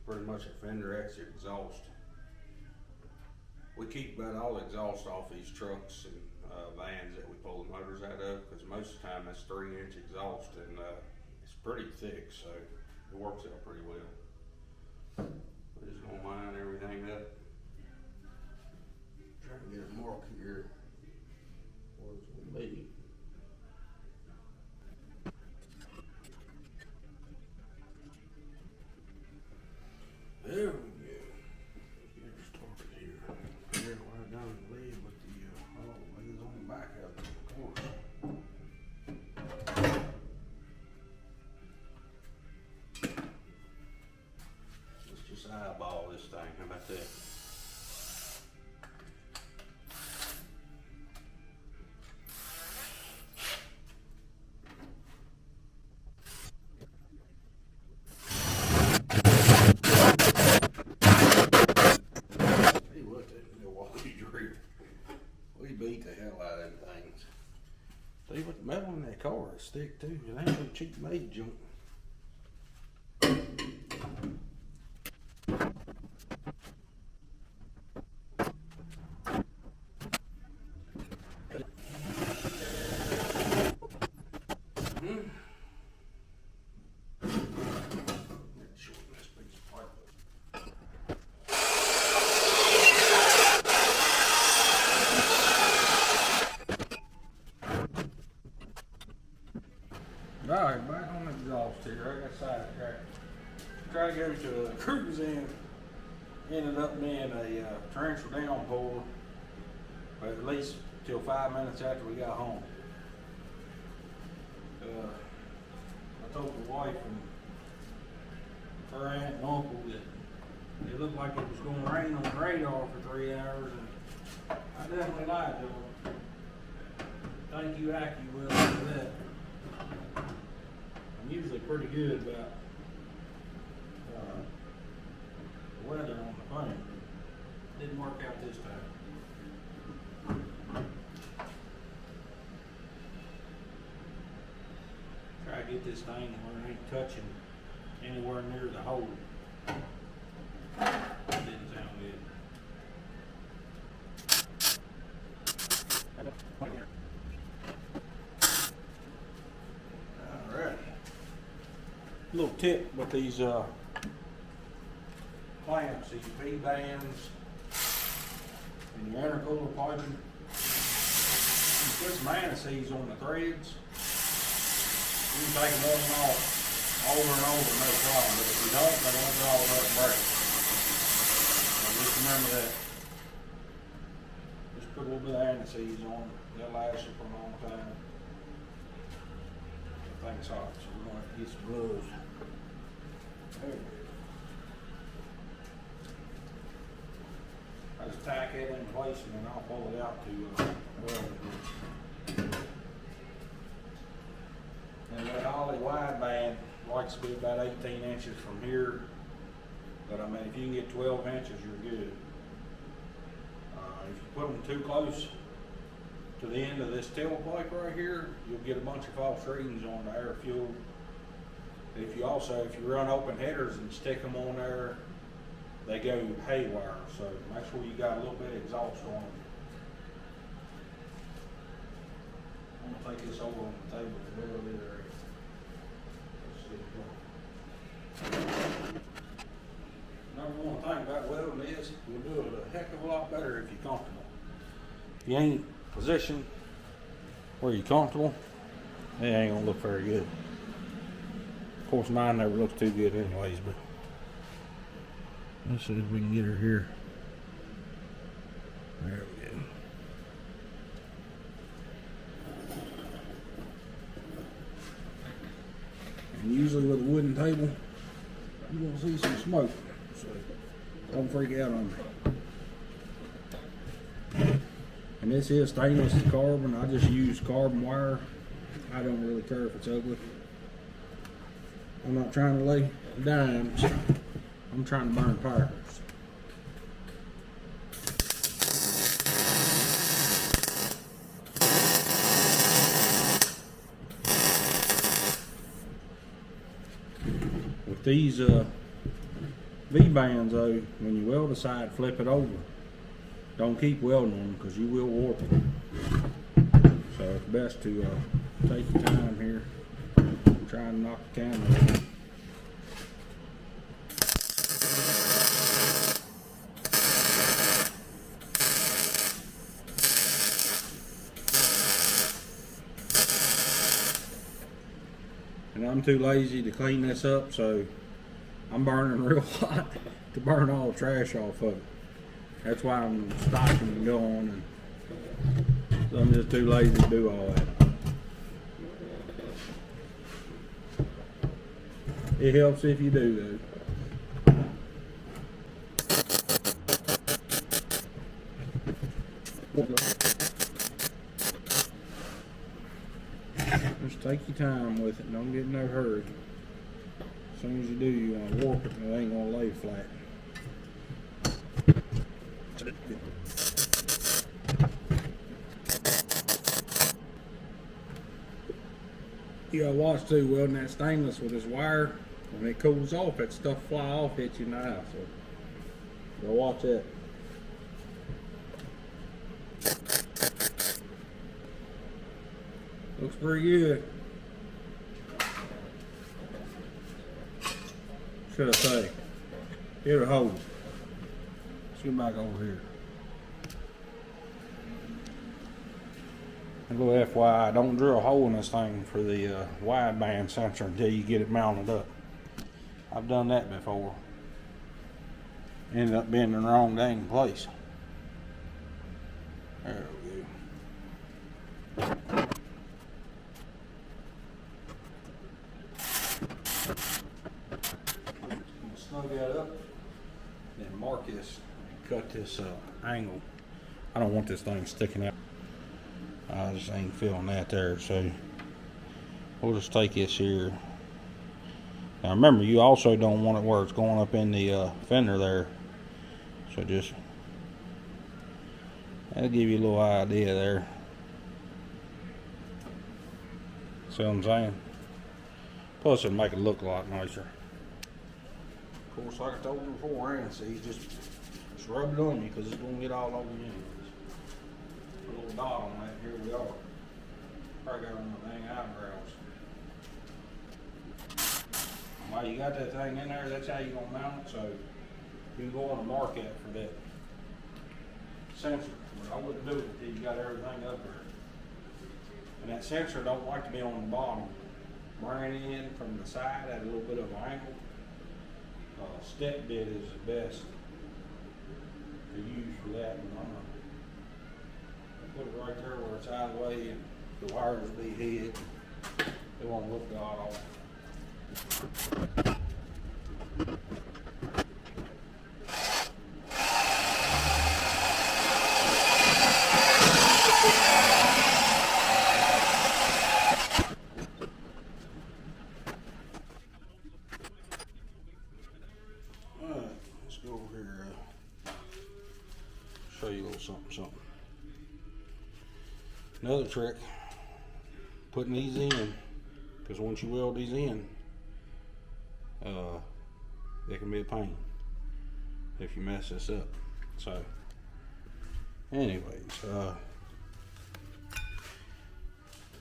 pretty much a Fender X exhaust. We keep about all the exhaust off these trucks and vans that we pull the motors out of, because most of the time that's 3-inch exhaust, and it's pretty thick, so it works out pretty well. We're just gonna line everything up. Try to get a mark here where it's gonna be. There we go. Let's get her started here. Here, what I done lead with the leads on the back of it, of course. Let's just eyeball this thing. How about that? We beat the hell out of them things. See what the metal in that car is thick too. It ain't no cheap made junk. Alright, back on the exhaust here. I got sidetracked. Try to go to a cruise in. Ended up being a torrential downpour, but at least till 5 minutes after we got home. I told the wife and her aunt and uncle that it looked like it was going to rain on the radar for 3 hours, and I definitely lied to them. Thank you, A.K.A, for that. I'm usually pretty good about the weather on the plane. Didn't work out this time. Try to get this thing where it ain't touching anywhere near the hole. Didn't sound good. Little tip with these clamps, these V-bands, and your intercooler piping. You put some anti-seize on the threads, you can take them on and off over and over, no problem. But if you don't, they're going to draw it up and break. So just remember that. Just put a little bit of anti-seize on it. They'll last you for a long time. The thing's hot, so we're going to have to get some gloves. I just tack it in place and then I'll pull it out to weld it. And that Ollie wideband likes to be about 18 inches from here, but I mean if you can get 12 inches you're good. If you put them too close to the end of this tailpipe right here, you'll get a bunch of false readings on the air fuel. If you run open headers and stick them on there, they go haywire. So make sure you got a little bit of exhaust on them. I'm gonna take this over on the table to weld it area. Number one thing about welding is you'll do it a heck of a lot better if you're comfortable. If you ain't positioned where you're comfortable, it ain't gonna look very good. Of course, mine never looks too good anyways, but let's see if we can get her here. There we go. And usually with a wooden table, you're gonna see some smoke, so don't freak out on me. And this is stainless to carbon. I just use carbon wire. I don't really care if it's ugly. I'm not trying to lay dimes. I'm trying to burn tires. With these V-bands though, when you weld a side, flip it over. Don't keep welding them because you will warp it. So it's best to take your time here, try and knock the camera over. And I'm too lazy to clean this up, so I'm burning real hot to burn all the trash off of it. That's why I'm stopping and going, and so I'm just too lazy to do all that. It helps if you do though. Just take your time with it, don't get in no hurry. As soon as you do, you want to warp it and it ain't going to lay flat. You gotta watch too, welding that stainless with this wire. When it cools off, that stuff fly off, hit you in the eye. So watch that. Looks pretty good. Should I say? It'll hold. Let's get back over here. A little FYI, don't drill a hole in this thing for the wideband sensor until you get it mounted up. I've done that before. Ended up being in the wrong dang place. There we go. Snug that up, then mark this, cut this angle. I don't want this thing sticking out. I just ain't feeling that there, so we'll just take this here. Now remember, you also don't want it where it's going up in the fender there, so just that'll give you a little idea there. See what I'm saying? Plus it'll make it look a lot nicer. Of course, like I told you before, just rub it on you because it's going to get all over you. Put a little dot on that. Here we are. Probably got on the dang eyebrows. While you got that thing in there, that's how you're going to mount it. So you can go on a mark at for that sensor. But I wouldn't do it until you got everything up there. And that sensor don't like to be on the bottom. Bring it in from the side at a little bit of an angle. Step bit is the best to use for that. And I'm gonna put it right there where it's out of the way and the wires will be hid. It won't look god awful. Show you a little something. Another trick, putting these in, because once you weld these in, they can be a pain if you mess this up. So anyways,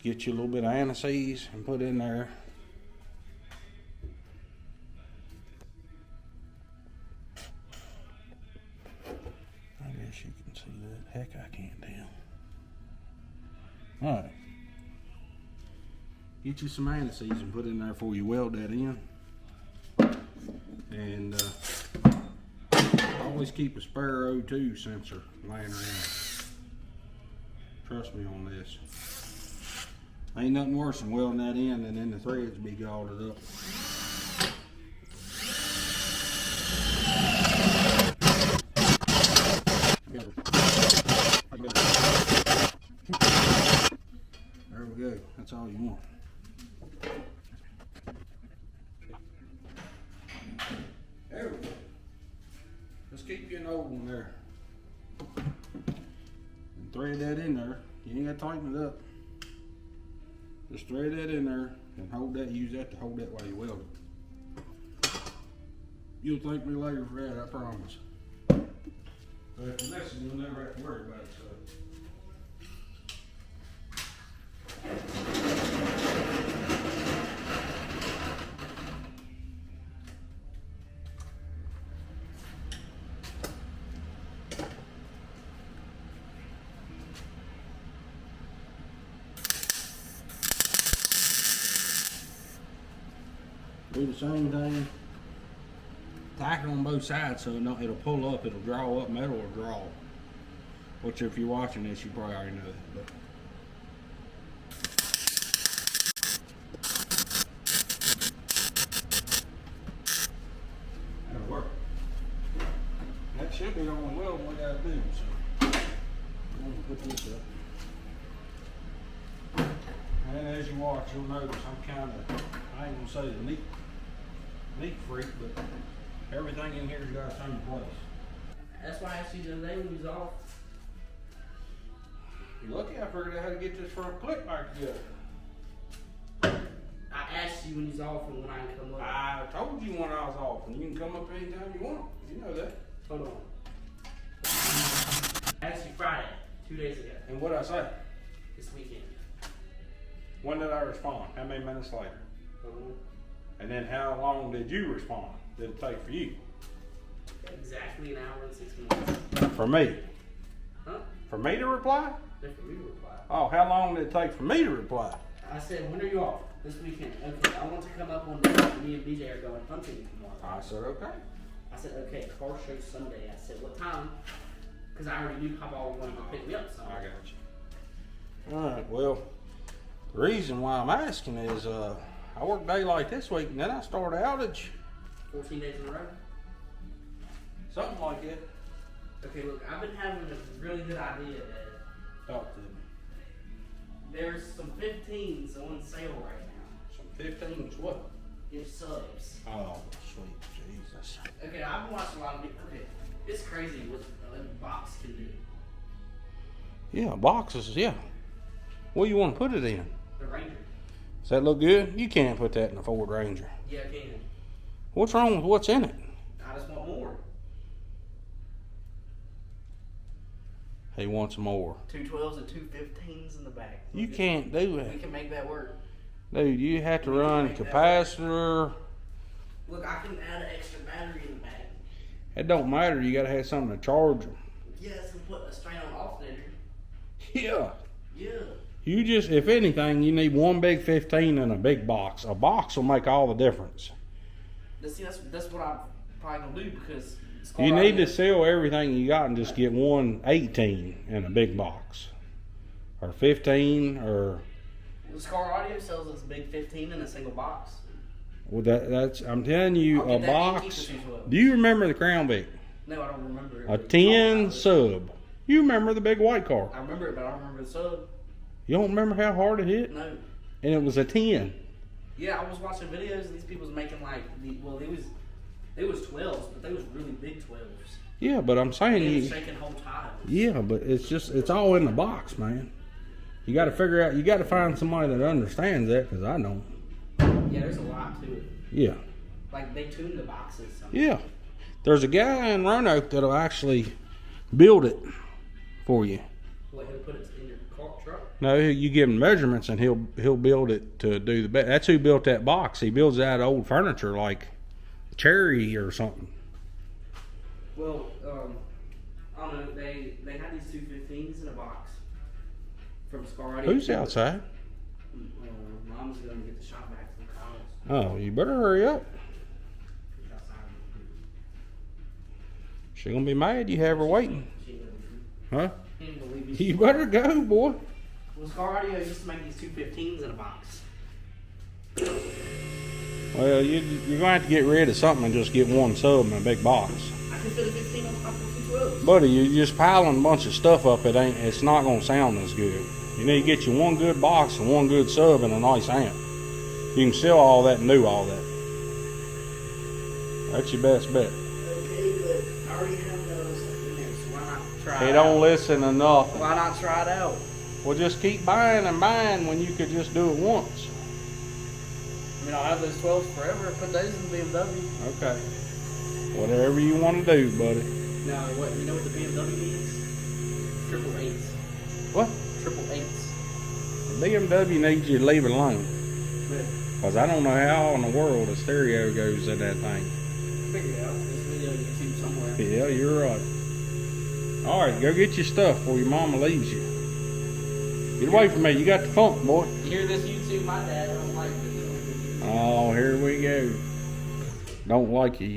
get you a little bit of anti-seize and put in there. You can see that. Heck, I can't tell. Alright. Get you some anti-seize and put in there before you weld that in. And always keep a spare O2 sensor laying around. Trust me on this. Ain't nothing worse than welding that in and then the threads be galled up. There we go. That's all you want. There we go. Just keep getting old one there. And thread that in there. You ain't got to tighten it up. Just thread that in there and hold that. Use that to hold that while you weld it. You'll thank me later for that, I promise. But if you listen, you'll never have to worry about it, so. Do the same thing. Tack it on both sides so it'll pull up, it'll draw up metal or draw. Which if you're watching this, you probably already know that. But. That'll work. That should be the only welding we gotta do. So I'm gonna put this up. And as you watch, you'll notice I'm kind of, I ain't gonna say the neat freak, but everything in here's got its own place. That's why I asked you the other day when you was off. You're lucky I figured out how to get this front clip back together. I asked you when you was off and when I can come up. I told you when I was off, and you can come up anytime you want. You know that. Hold on. I asked you Friday, 2 days ago. And what'd I say? This weekend. When did I respond? How many minutes later? And then how long did you respond? Did it take for you? Exactly an hour and 6 minutes. For me? Huh? For me to reply? For me to reply. Oh, how long did it take for me to reply? I said, when are you off? This weekend. Okay, I want to come up on this. Me and BJ are going hunting tomorrow. I said, okay. I said, okay, car show Sunday. I said, what time? Because I already knew Papa wanted to pick me up Sunday. I got you. All right, well, the reason why I'm asking is I worked daylight this week, and then I started outage. 14 days in a row? Something like that. Okay, look, I've been having a really good idea, Dad. Talk to me. There's some 15s on sale right now. Some 15s what? Your subs. Oh, sweet Jesus. Okay, I've been watching a lot of videos. Okay, it's crazy what a box can do. Yeah, boxes, yeah. What do you want to put it in? The Ranger. Does that look good? You can't put that in a Ford Ranger. Yeah, I can. What's wrong with what's in it? I just want more. He wants more. 2 12s and 2 15s in the back. You can't do We that. can make that work. Dude, you have to run capacitor. Look, I can add an extra battery in the back. It don't matter. You got to have something to charge them. Yes, and put a strain on alternator. Yeah. Yeah. You just, if anything, you need one big 15 and a big box. A box will make all the difference. See, that's what I'm probably going to do because... You need to sell everything you got and just get one 18 in a big box. Or 15 or... The Scar Audio sells this big 15 in a single box. Well, that's I'm telling you, a box. Do you remember the Crown Vic? No, I don't remember it. A 10 sub. You remember the big white car? I remember it, but I don't remember the sub. You don't remember how hard it hit? No. And it was a 10. Yeah, I was watching videos of these people making like, it was 12s, but they was really big 12s. Yeah, but I'm saying It was shaking whole time. Yeah, but it's all in the box, man. You got to figure out. You got to find somebody that understands that, because I don't. Yeah, there's a lot to it. Yeah. Like they tune the boxes. Yeah. There's a guy in Roanoke that'll actually build it for you. What, he'll put it in your car truck? No, you give him measurements and he'll build it to do the best. That's who built that box. He builds out old furniture like cherry or something. Well, I don't know. They had these 2 15s in a box from Scar Audio. Who's outside? Mom's going to get the shop back from college. Oh, you better hurry up. She's outside. She gonna be mad you have her waiting. She ain't Huh? believe me. You better go, boy. Well, Scar Audio used to make these 2 15s in a box. Well, you're gonna have to get rid of something and just get one sub in a big box. I can fit a 15 on top of 2 12s. Buddy, you're just piling a bunch of stuff up. It's not gonna sound as good. You need to get you one good box and one good sub and a nice amp. You can sell all that and do all that. That's your best bet. Okay, but I already have those in there, so why not try He it don't out? listen enough. Why not try it out? Well, just keep buying and buying when you could just do it once. I mean, I'll have those 12s forever. Put those in the BMW. Okay. Whatever you want to do, buddy. No, what you know what the BMW needs? Triple eights. What? Triple eights. The BMW needs you to leave it alone. But Because I don't know how in the world a stereo goes in that thing. figure it out. This video on YouTube somewhere. Yeah, you're right. Alright, go get your stuff before your mama leaves you. Get away from me, you got the funk, boy. You hear this YouTube? My dad don't like it. Oh, here we go. Don't like you.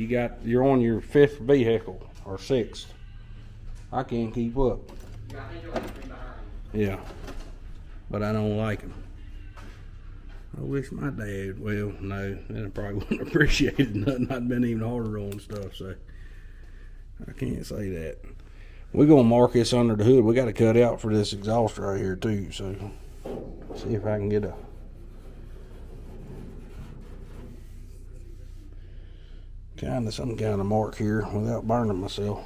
You're on your 5th vehicle or 6th. I can't keep up. I think you're like 3 behind. Yeah, but I don't like him. I wish my dad. Well, no, then I probably wouldn't have appreciated nothing. I'd been even harder on stuff, so I can't say that. We're gonna mark this under the hood. We got to cut out for this exhaust right here too. So see if I can get a. Some kind of mark here without burning myself.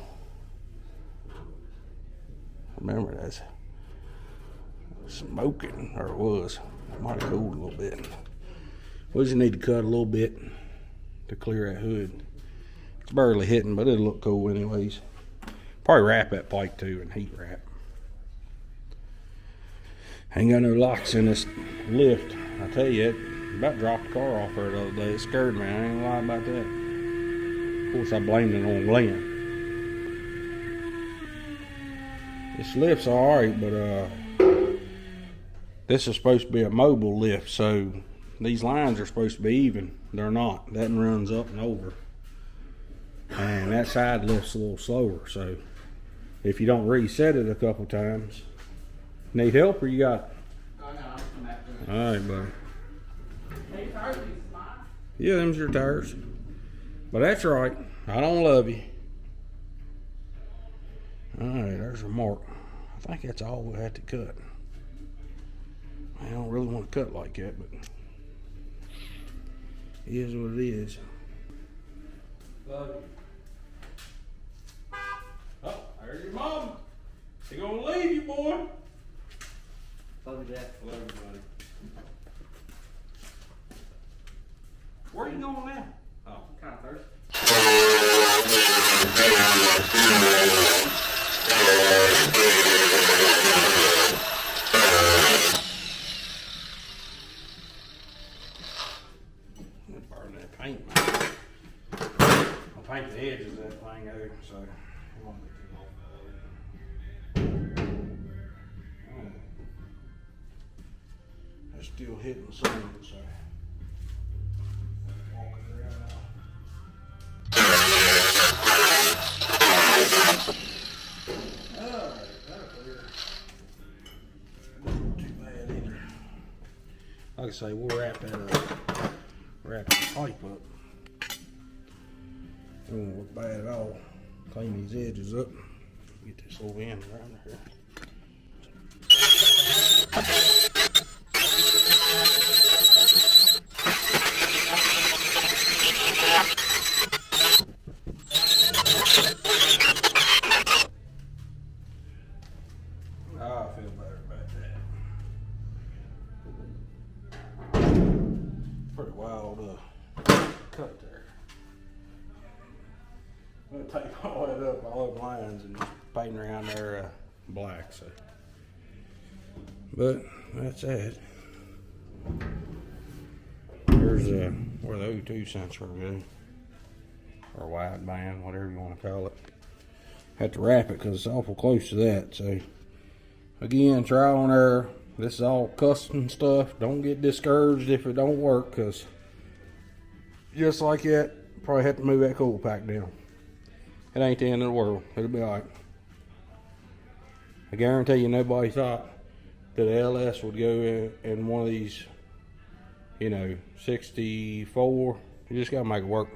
Remember, that's smoking, or it was. It might have cooled a little bit. We just need to cut a little bit to clear that hood. It's barely hitting, but it'll look cool anyways. Probably wrap that pipe too and heat wrap. Ain't got no locks in this lift. I tell you, it about dropped the car off there the other day. It scared me. I ain't gonna lie about that. Of course, I blamed it on Glenn. This lift's alright, but this is supposed to be a mobile lift, so these lines are supposed to be even. They're not. That one runs up and over. And that side lifts a little slower, so if you don't reset it a couple times. Need help or you got it? Oh no, I'll come back to it. Alright, buddy. Hey, tires, these mine? Yeah, them's your tires. But that's right. I don't love you. Alright, there's a mark. I think that's all we had to cut. I don't really want to cut like that, but it is what it is. Love you. Oh, there's your mom. She gonna leave you, boy. Love you, Dad. Love you, buddy. Where are you going now? Oh, I'm kind of thirsty. Burn that paint, man. I'll paint the edges of that thing out, so it won't be too long. It's still hitting some, so walking around now. Like I say, we'll wrap that up. Wrap the pipe up. It won't look bad at all. Clean these edges up. Get this whole end around here. I feel better about that. Pretty wild cut there. I'm gonna take all that up, all those lines, and just paint around there black. So, but that's it. There's where the O2 sensor goes, or wideband, whatever you want to call it. Have to wrap it because it's awful close to that. So, again, trial and error. This is all custom stuff. Don't get discouraged if it don't work, because just like that, probably have to move that coil pack down. It ain't the end of the world. It'll be alright. I guarantee you nobody thought that the LS would go in one of these, 64. You just gotta make it work.